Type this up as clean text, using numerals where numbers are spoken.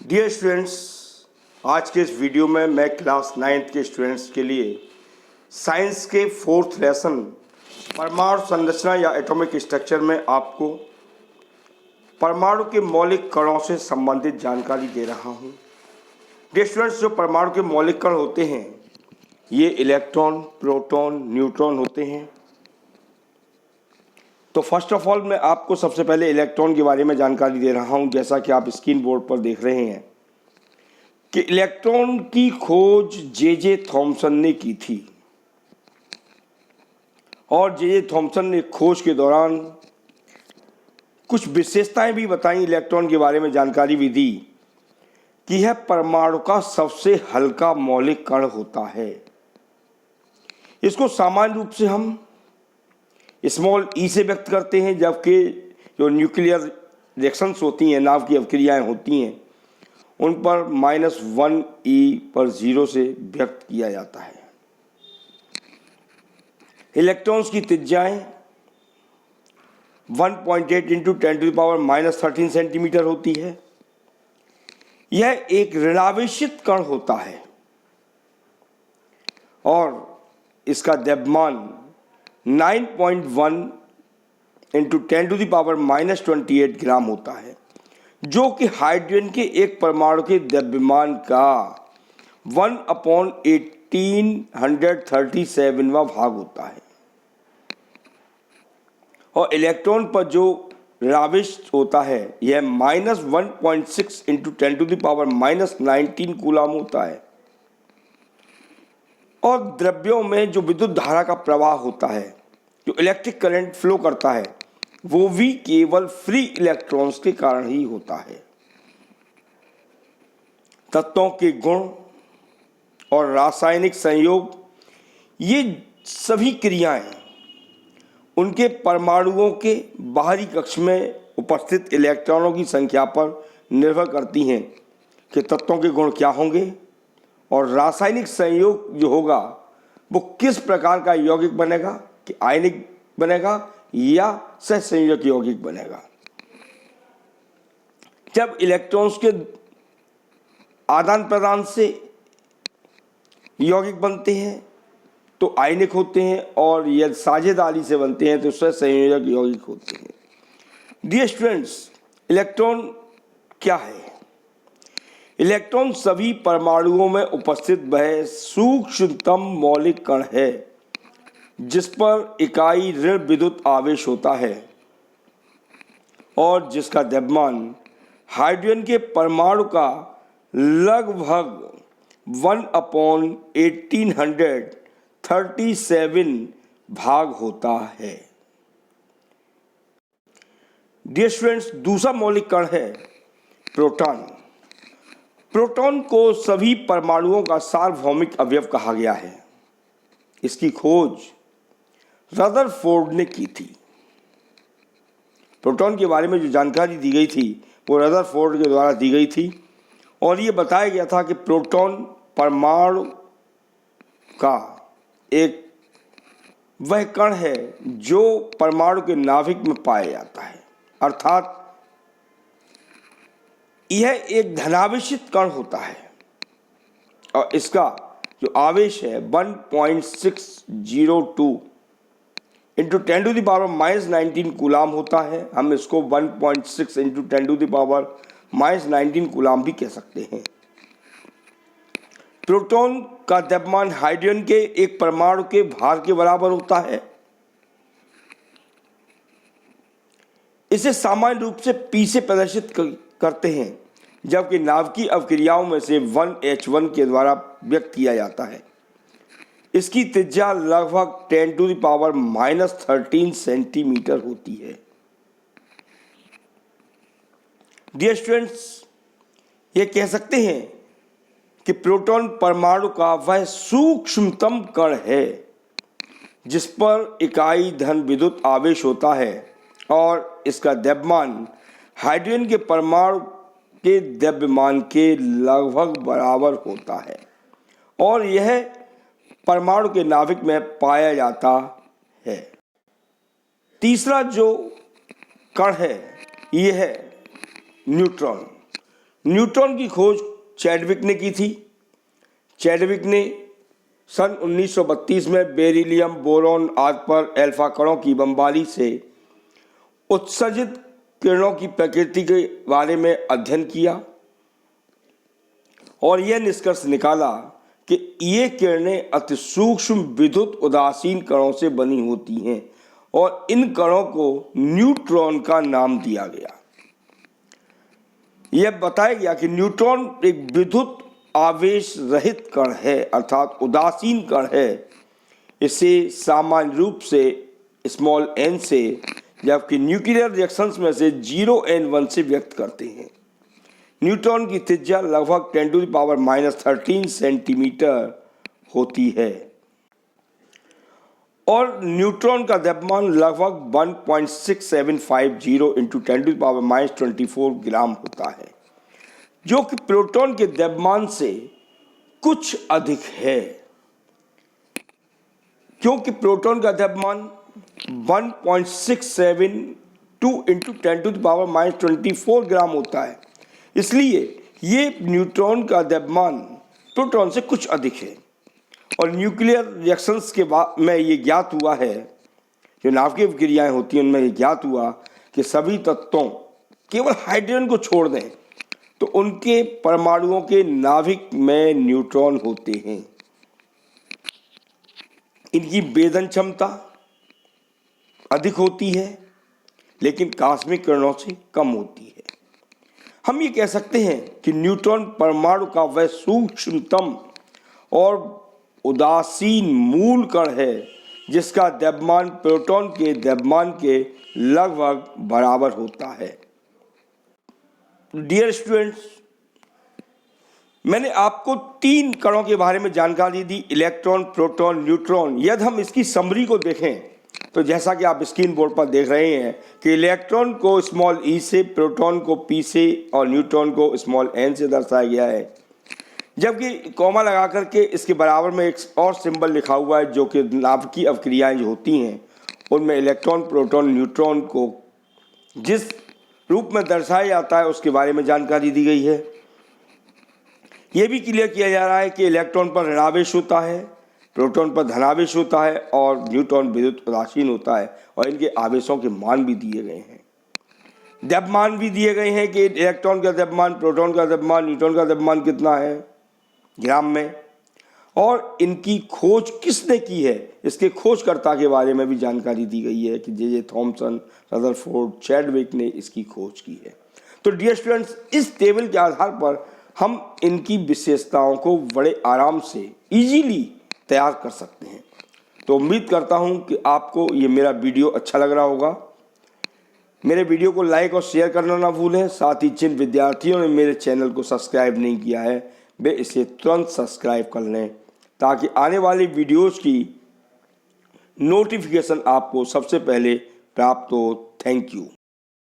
Dear students, आज के इस वीडियो में मैं क्लास 9th के स्टूडेंट्स के लिए साइंस के 4th लेसन परमाणु संरचना या एटॉमिक स्ट्रक्चर में आपको परमाणु के मौलिक कणों से संबंधित जानकारी दे रहा हूँ। डियर स्टूडेंट्स, जो परमाणु के मौलिक कण होते हैं ये इलेक्ट्रॉन, प्रोटॉन, न्यूट्रॉन होते हैं। तो फर्स्ट ऑफ ऑल मैं आपको सबसे पहले इलेक्ट्रॉन के बारे में जानकारी दे रहा हूं। जैसा कि आप स्क्रीन बोर्ड पर देख रहे हैं कि इलेक्ट्रॉन की खोज जे थॉमसन ने की थी और जे थॉमसन ने खोज के दौरान कुछ विशेषताएं भी बताई, इलेक्ट्रॉन के बारे में जानकारी भी दी कि यह परमाणु का सबसे हल्का मौलिक कण होता है। इसको सामान्य रूप से हम स्मॉल ई से व्यक्त करते हैं, जबकि जो न्यूक्लियर रिएक्शंस होती हैं, नाव की अवक्रियाएं होती हैं, उन पर -1 ई पर 0 से व्यक्त किया जाता है। इलेक्ट्रॉन्स की त्रिज्याएं 1.8 × 10⁻13 सेंटीमीटर होती है। यह एक ऋणावेशित कण होता है और इसका द्रव्यमान 9.1 × 10⁻28 ग्राम होता है, जो कि हाइड्रोजन के एक परमाणु के द्रव्यमान का 1/1837वां भाग होता है। और इलेक्ट्रॉन पर जो ऋणावेश होता है यह -1.6 × 10⁻19 कूलम होता है। और द्रव्यों में जो विद्युत धारा का प्रवाह होता है, जो इलेक्ट्रिक करंट फ्लो करता है, वो भी केवल फ्री इलेक्ट्रॉन्स के कारण ही होता है। तत्वों के गुण और रासायनिक संयोग, ये सभी क्रियाएं उनके परमाणुओं के बाहरी कक्ष में उपस्थित इलेक्ट्रॉनों की संख्या पर निर्भर करती हैं कि तत्वों के गुण क्या होंगे और रासायनिक संयोग जो होगा वो किस प्रकार का यौगिक बनेगा, कि आयनिक बनेगा या सहसंयोजक यौगिक बनेगा। जब इलेक्ट्रॉन्स के आदान प्रदान से यौगिक बनते हैं तो आयनिक होते हैं, और यदि साझेदारी से बनते हैं तो सहसंयोजक यौगिक होते हैं। डियर स्टूडेंट्स, इलेक्ट्रॉन क्या है? इलेक्ट्रॉन सभी परमाणुओं में उपस्थित वह सूक्ष्मतम मौलिक कण है जिस पर इकाई ऋण विद्युत आवेश होता है और जिसका द्रव्यमान हाइड्रोजन के परमाणु का लगभग 1/1837 भाग होता है। डियर स्टूडेंट्स, दूसरा मौलिक कण है प्रोटॉन। प्रोटॉन को सभी परमाणुओं का सार्वभौमिक अवयव कहा गया है। इसकी खोज रदरफोर्ड ने की थी। प्रोटॉन के बारे में जो जानकारी दी गई थी वो रदरफोर्ड के द्वारा दी गई थी, और ये बताया गया था कि प्रोटॉन परमाणु का एक वह कण है जो परमाणु के नाभिक में पाया जाता है, अर्थात यह एक धनावेशित कण होता है और इसका जो आवेश है 1.602 × 10⁻19 कूलम होता है। हम इसको 1.6 × 10⁻19 कूलम भी कह सकते हैं। प्रोटॉन का द्रव्यमान हाइड्रोजन के एक परमाणु के भार के बराबर होता है। इसे सामान्य रूप से P से प्रदर्शित करते हैं, जबकि नाभिकीय अवक्रियाओं में से 1H1 के द्वारा व्यक्त किया जाता है। इसकी त्रिज्या लगभग 10⁻13 सेंटीमीटर होती है। डियर स्टूडेंट्स, ये कह सकते हैं कि प्रोटॉन परमाणु का वह सूक्ष्मतम कण है जिस पर इकाई धन विद्युत आवेश होता है और इसका द्रव्यमान हाइड्रोजन के परमाणु के द्रव्यमान के लगभग बराबर होता है, और यह परमाणु के नाभिक में पाया जाता है। तीसरा जो कण है यह है न्यूट्रॉन। न्यूट्रॉन की खोज चैडविक ने की थी। चैडविक ने सन 1932 में बेरिलियम, बोरॉन आदि पर अल्फा कणों की बमबारी से उत्सर्जित किरणों की प्रकृति के बारे में अध्ययन किया और यह निष्कर्ष निकाला कि ये किरणें अति सूक्ष्म विद्युत उदासीन कणों से बनी होती हैं और इन कणों को न्यूट्रॉन का नाम दिया गया। यह बताया गया कि न्यूट्रॉन एक विद्युत आवेश रहित कण है, अर्थात उदासीन कण है। इसे सामान्य रूप से स्मॉल n से, जबकि न्यूक्लियर रिएक्शंस में से 0n1 से व्यक्त करते हैं। न्यूट्रॉन की त्रिज्या लगभग 10⁻³ सेंटीमीटर होती है और न्यूट्रॉन का द्रव्यमान लगभग 1.6750 × 10⁻24 ग्राम होता है, जो कि प्रोटॉन के द्रव्यमान से कुछ अधिक है। क्योंकि प्रोटॉन का द्रव्यमान 1.672 × 10⁻24 ग्राम होता है, इसलिए ये न्यूट्रॉन का द्रव्यमान प्रोटॉन से कुछ अधिक है। और न्यूक्लियर रिएक्शंस के बाद में ये ज्ञात हुआ है, जो नाभिकीय क्रियाएं होती हैं उनमें ये ज्ञात हुआ कि सभी तत्वों केवल हाइड्रोजन को छोड़ दें तो उनके परमाणुओं के नाभिक में न्यूट्रॉन होते हैं। इनकी वेधन क्षमता अधिक होती है लेकिन कॉस्मिक किरणों से कम होती है। हम ये कह सकते हैं कि न्यूट्रॉन परमाणु का वह सूक्ष्मतम और उदासीन मूल कण है जिसका द्रव्यमान प्रोटॉन के द्रव्यमान के लगभग बराबर होता है। डियर स्टूडेंट्स, मैंने आपको 3 कणों के बारे में जानकारी दी, इलेक्ट्रॉन, प्रोटॉन, न्यूट्रॉन। यदि हम इसकी समरी को देखें तो जैसा कि आप स्क्रीन बोर्ड पर देख रहे हैं कि इलेक्ट्रॉन को स्मॉल e से, प्रोटॉन को p से और न्यूट्रॉन को स्मॉल n से दर्शाया गया है, जबकि कॉमा लगा करके इसके बराबर में एक और सिंबल लिखा हुआ है जो कि नाभिकीय अवक्रियाएं जो होती हैं उनमें इलेक्ट्रॉन, प्रोटॉन, न्यूट्रॉन को जिस रूप में दर्शाया जाता है उसके बारे में जानकारी दी गई है। यह भी क्लियर किया जा रहा है कि इलेक्ट्रॉन पर ऋणावेश होता है, प्रोटॉन पर धनावेश होता है और न्यूट्रॉन विद्युत उदासीन होता है और इनके आवेशों के मान भी दिए गए हैं। द्रव्यमान भी दिए गए हैं कि इलेक्ट्रॉन का द्रव्यमान, प्रोटॉन का द्रव्यमान, न्यूट्रॉन का द्रव्यमान कितना है ग्राम में, और इनकी खोज किसने की है इसके खोजकर्ता के बारे में भी जानकारी दी गई है कि जे थॉमसन, रदरफोर्ड, चैडविक ने इसकी खोज की है। तो डियर स्टूडेंट्स, इस टेबल के आधार पर हम इनकी विशेषताओं को बड़े आराम से इजीली तैयार कर सकते हैं। तो उम्मीद करता हूं कि आपको ये मेरा वीडियो अच्छा लग रहा होगा। मेरे वीडियो को लाइक और शेयर करना ना भूलें। साथ ही जिन विद्यार्थियों ने मेरे चैनल को सब्सक्राइब नहीं किया है वे इसे तुरंत सब्सक्राइब कर लें ताकि आने वाली वीडियोस की नोटिफिकेशन आपको सबसे पहले प्राप्त हो। Thank you.